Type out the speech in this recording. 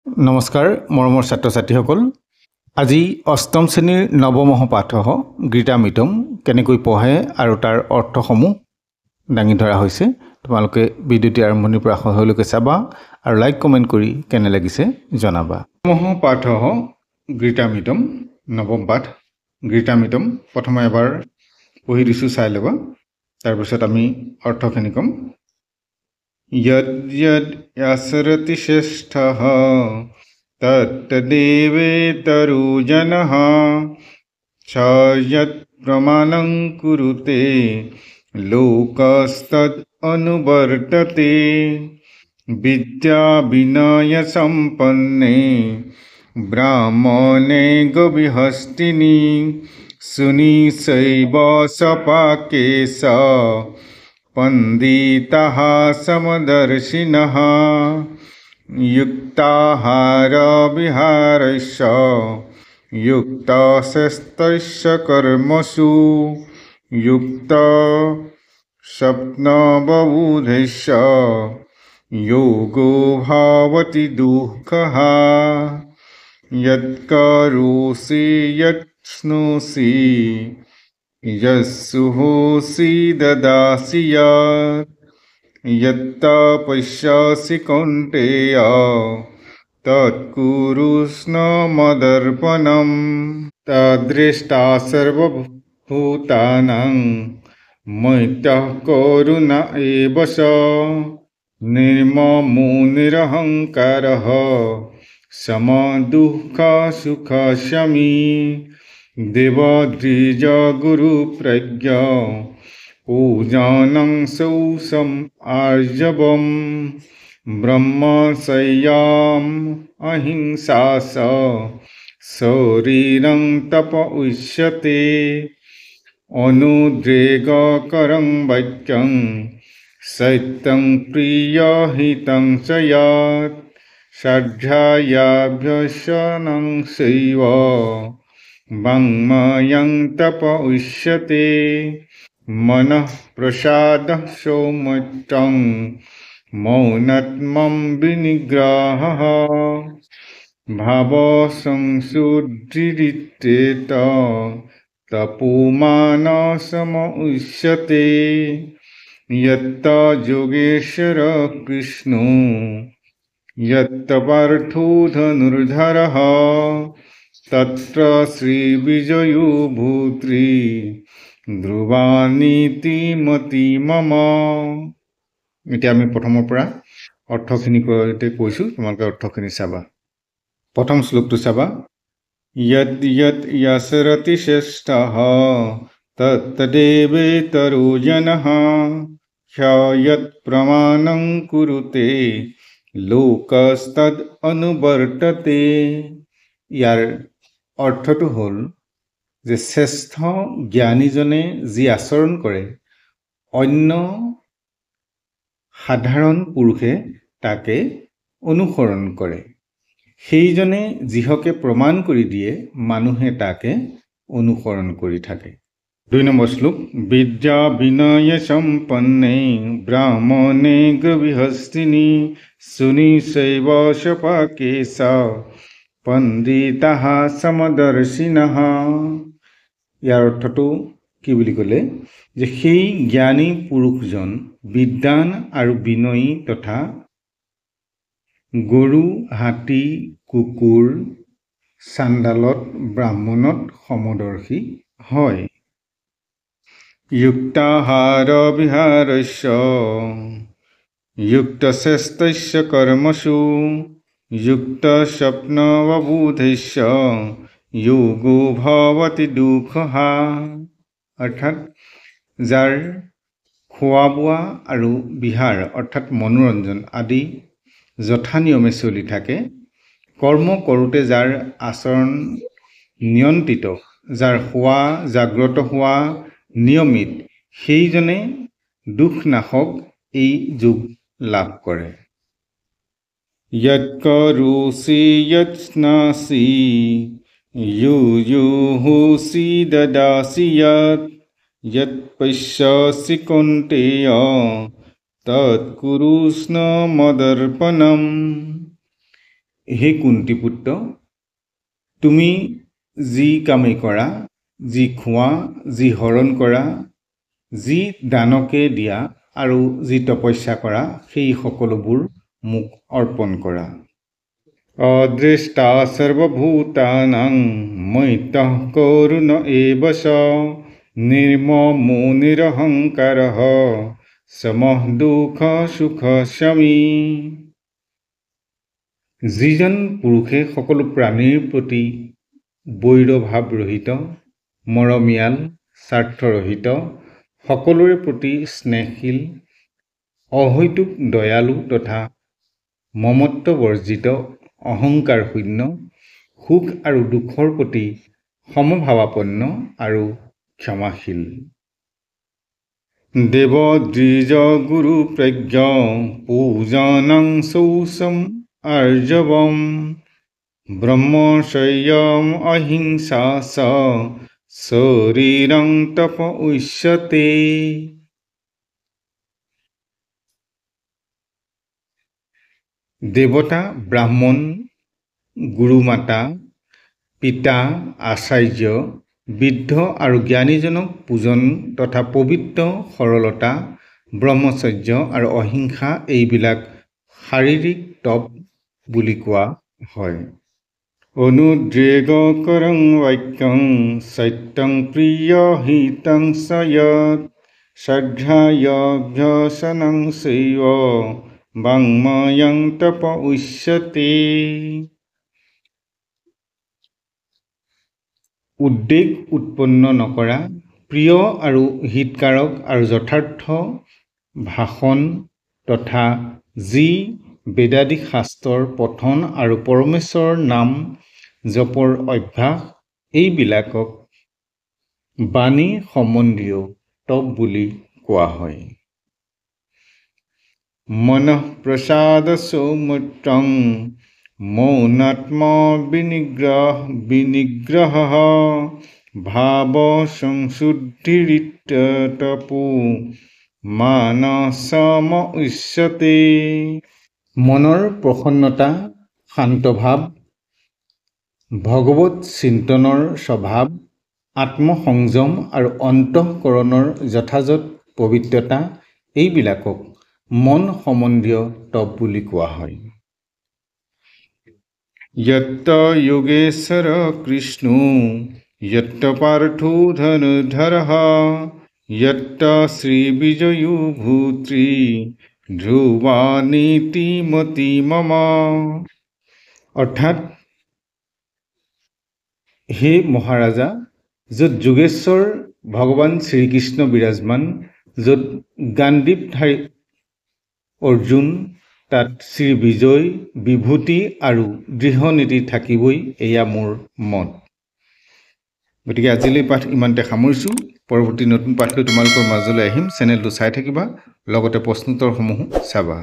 নমস্কাৰ মৰমৰ ছাত্ৰ ছাত্ৰীসকল। আজি অষ্টম শ্ৰেণীৰ নৱমহ পাঠ গীতামৃতম কেনেকৈ পঢ়ে আৰু তাৰ অৰ্থসমূহ দাঙি ধৰা হৈছে। তোমালোকে ভিডিঅ'টি আৰম্ভণিৰ পৰা শেষলৈকে চাবা আৰু লাইক কমেণ্ট কৰি কেনে লাগিছে জনাবা। নৱমহ পাঠ গীতামৃতম, নৱম পাঠ গীতামৃতম। প্ৰথমে এবাৰ পঢ়ি দিছোঁ, চাই ল'বা, তাৰপিছত আমি অৰ্থখিনি ক'ম। यद् यद् यासरति श्रेष्ठः तत्तदेवेतरो जनः स यत् प्रमाणं कुरुते लोकस्तद् अनुवर्तते। विद्या विनय सम्पन्ने ब्राह्मणे गविहस्तिनि सुनिशैव सपाके स पंडिताः समदर्शिनः। युक्ताहार विहारस्य युक्तस्यस्तस्य कर्मसु युक्त स्वप्नबुधस्य योगो भवति दुःखः। यत्करोषि यत्स्नोषि यस्सुहोषि ददासि यत्तपस्यसि कौन्तेय तत्कुरुष्व मदर्पणम्। तद्दृष्टा सर्वभूतानां मैत्रः करुण एव स निर्ममो निरहङ्कारः समदुःखसुखशमी। देवद्विज गुरुप्रज्ञा पूजनं सौसम् आर्जवम् ब्रह्मचर्यम् अहिंसा शरीरं तप उच्यते। अनुद्वेगकरं वाक्यं सत्यं प्रियहितं च यत् स्वाध्यायाभ्यसनं चैव वाङ्मयं तप उच्यते। मनः प्रसादः सौमित्रं मौनत्वं विनिग्रहः भावसंशुद्धिरित्येत तपोमानसम उच्यते। यत्त योगेश्वर कृष्णो यत्त पार्थो धनुर्धरः तत्र श्रीविजयो भूत्री ধ্ৰুৱানীতি মতি মম। এতিয়া আমি প্ৰথমৰ পৰা অৰ্থখিনি কৈছোঁ, তোমালোকে অৰ্থখিনি চাবা। প্ৰথম শ্লোকটো চাবা। यद् यद् यासरति श्रेष्ठः तत्तदेवेतरो जनः यत् प्रमाणं कुरुते लोकस्तद् अनुवर्तते। ইয়াৰ অৰ্থটো হ'ল যে শ্ৰেষ্ঠ জ্ঞানীজনে যি আচৰণ কৰে অন্য সাধাৰণ পুৰুষে তাকে অনুসৰণ কৰে, সেইজনে যিহকে প্ৰমাণ কৰি দিয়ে মানুহে তাকে অনুসৰণ কৰি থাকে। ২ নম্বৰ শ্লোক। বিদ্যা বিনয় সম্পন্নে ব্ৰাহ্মণে গৃহস্থিনি সুনিশৈব সপাকে স পণ্ডিতাঃ সমদৰ্শিনঃ। ইয়াৰ অৰ্থটো কি বুলি ক'লে যে সেই জ্ঞানী পুৰুষজন বিদ্বান আৰু বিনয়ী তথা গৰু, হাতী, কুকুৰ, চাণ্ডালত, ব্ৰাহ্মণত সমদৰ্শী হয়। युक्ताहार विहारस्य युक्तस्यस्तस्य कर्मसु युक्तस्वप्नबुधस्य योगो भवति दुःखः। অৰ্থাৎ যাৰ খোৱা বোৱা আৰু বিহাৰ অৰ্থাৎ মনোৰঞ্জন আদি যথা নিয়মে চলি থাকে, কৰ্ম কৰোঁতে যাৰ আচৰণ নিয়ন্ত্ৰিত, যাৰ হোৱা জাগ্ৰত হোৱা নিয়মিত, সেইজনে দুখনাশক এই যোগ লাভ কৰে। यत्करोषि यत्स्नासि युयुहोषि ददासि यत्पश्यसि कौन्तेय तत्कुरुष्व मदर्पणम्। হে কুন্তীপুত্ৰ, তুমি যি কামেই কৰা, যি খোৱা, যি হৰণ কৰা, যি দানকে দিয়া আৰু যি তপস্যা কৰা, সেই সকলোবোৰ মোক অৰ্পণ কৰা। অদৃষ্টা সৰ্বভূতানাং মৈত্তঃ কৰুণ এব চ নিৰ্মমো নিৰহংকাৰঃ সমঃ দুঃখ সুখ শমী। যিজন পুৰুষে সকলো প্ৰাণীৰ প্ৰতি বৈৰভাৱৰহিত, মৰমীয়াল, স্বাৰ্থৰহিত, সকলোৰে প্ৰতি স্নেহশীল, অহৈতুক দয়ালু তথা মমত্ববৰ্জিত, অহংকাৰ শূন্য, সুখ আৰু দুখৰ প্ৰতি সমভাৱাপন্ন আৰু ক্ষমাশীল। দেৱ দ্বিজ গুৰু প্ৰজ্ঞ পূজনং শৌচম আৰ্জৱম ব্ৰহ্মচৰ্যম অহিংসা চ শৰীৰং তপ উচ্যতে। দেৱতা, ব্ৰাহ্মণ, গুৰুমাতা, পিতা, আচাৰ্য, বৃদ্ধ আৰু জ্ঞানীজনক পূজন তথা পবিত্ৰ সৰলতা, ব্ৰহ্মচৰ্য আৰু অহিংসা এইবিলাক শাৰীৰিক তপ বুলি কোৱা হয়। অনুদ্ৰেগকৰং বাক্যং সত্যং প্ৰিয় হিতং চ য়ৎ শ্ৰদ্ধায়াভ্যসনং চৈব বাংময়ং তপ উচ্যতে। উদ্বেগ উৎপন্ন নকৰা, প্ৰিয় আৰু হিতকাৰক আৰু যথাৰ্থ ভাষণ তথা যি বেদাদি শাস্ত্ৰৰ পঠন আৰু পৰমেশ্বৰৰ নাম জপৰ অভ্যাস, এইবিলাকক বাণী সম্বন্ধীয় তপ বুলি কোৱা হয়। মনঃ প্ৰসাদ সৌমিত্ৰং মৌনাত্ম বিনিগ্ৰহ ভাৱ সংশুদ্ধিৰিতপো মানসম উচ্যতে। মনৰ প্ৰসন্নতা, শান্তভাৱ, ভগৱত চিন্তনৰ স্বভাৱ, আত্মসংযম আৰু অন্তঃকৰণৰ যথাযথ পবিত্ৰতা, এইবিলাকক মন সম্বন্ধীয় তপ বুলি কোৱা হয়। যত্ত যোগেশ্বৰ কৃষ্ণো যত্ত পাৰ্থো ধনুৰ্ধৰঃ যত্ত শ্ৰীবিজয়ো ভূত্ৰী ধ্ৰুৱা নীতিমতি মম। অৰ্থাৎ, হে মহাৰাজা, য'ত যোগেশ্বৰ ভগৱান শ্ৰীকৃষ্ণ বিৰাজমান, য'ত গাণ্ডীৱধাৰী অৰ্জুন, তাত শ্ৰী বিজয়, বিভূতি আৰু দৃঢ় নীতি থাকিবই, এয়া মোৰ মত। গতিকে আজিলৈ পাঠ ইমানতে সামৰিছোঁ। পৰৱৰ্তী নতুন পাঠ লৈ তোমালোকৰ মাজলৈ আহিম। চেনেলটো চাই থাকিবা, লগতে প্ৰশ্নোত্তৰসমূহো চাবা।